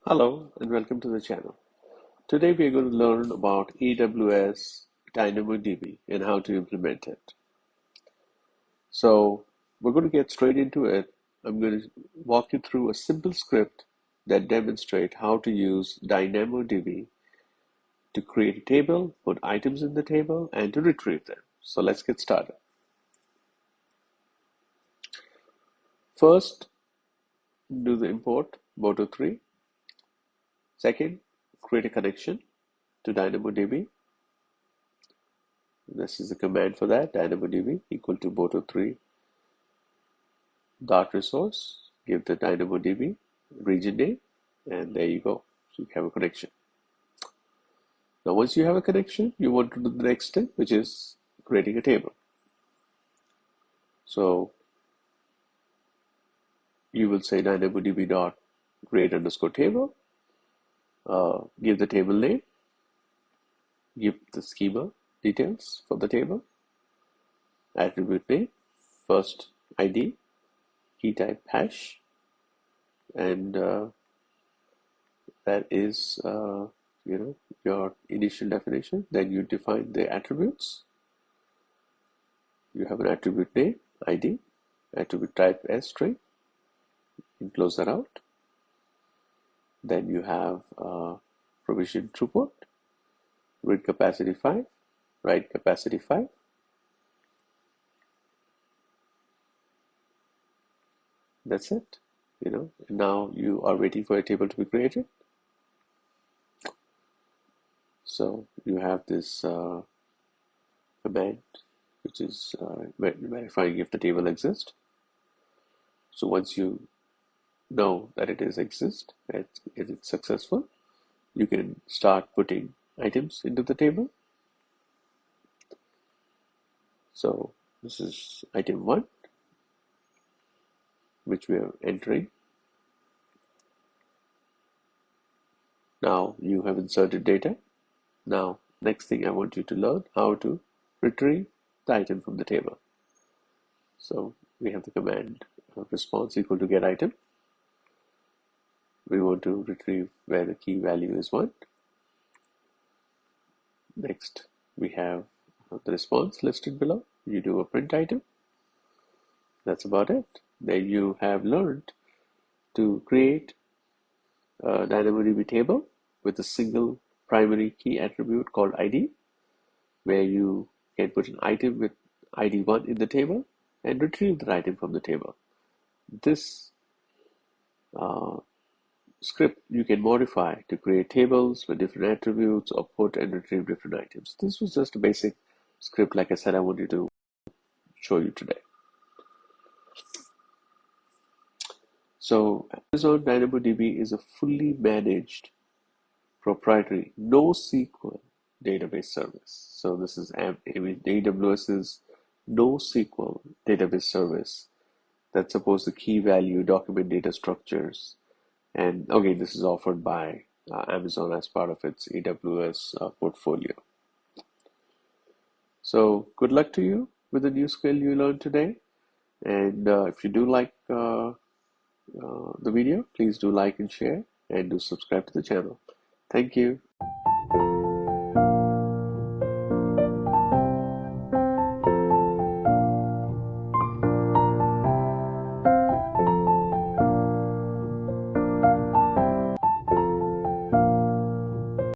Hello and welcome to the channel. Today we are going to learn about AWS Dynamo DB and how to implement it. So we're going to get straight into it. I'm going to walk you through a simple script that demonstrates how to use Dynamo DB to create a table, put items in the table, and to retrieve them. So let's get started. First, do the import Moto3. Second, create a connection to DynamoDB. This is the command for that, dynamodb equal to moto3 dot resource. Give the dynamodb region name, and there you go. So you have a connection. Now, once you have a connection, you want to do the next step, which is creating a table. So you will say dynamodb dot create underscore table. Give the table name. Give the schema details for the table. Attribute name, first ID, key type hash, and that is your initial definition. Then you define the attributes. You have an attribute name, ID, attribute type as string. You close that out. Then you have provision throughput, read capacity 5, write capacity 5. That's it. Now you are waiting for a table to be created. So you have this command, which is verifying if the table exists. So once you know that it exists, it's successful, you can start putting items into the table. So this is item 1, which we are entering. Now you have inserted data. Now, next thing I want you to learn how to retrieve the item from the table. So we have the command response equal to get item. We want to retrieve where the key value is 1. Next, we have the response listed below. You do a print item. That's about it. Then you have learned to create a DynamoDB table with a single primary key attribute called ID, where you can put an item with ID 1 in the table and retrieve that item from the table. This script you can modify to create tables with different attributes or put and retrieve different items. This was just a basic script, like I said, I wanted to show you today. So Amazon DynamoDB is a fully managed proprietary NoSQL database service. So this is AWS's NoSQL database service that supports the key value document data structures. And again, this is offered by Amazon as part of its AWS portfolio. So good luck to you with the new skill you learned today. And if you do like the video, please do like and share, and do subscribe to the channel. Thank you.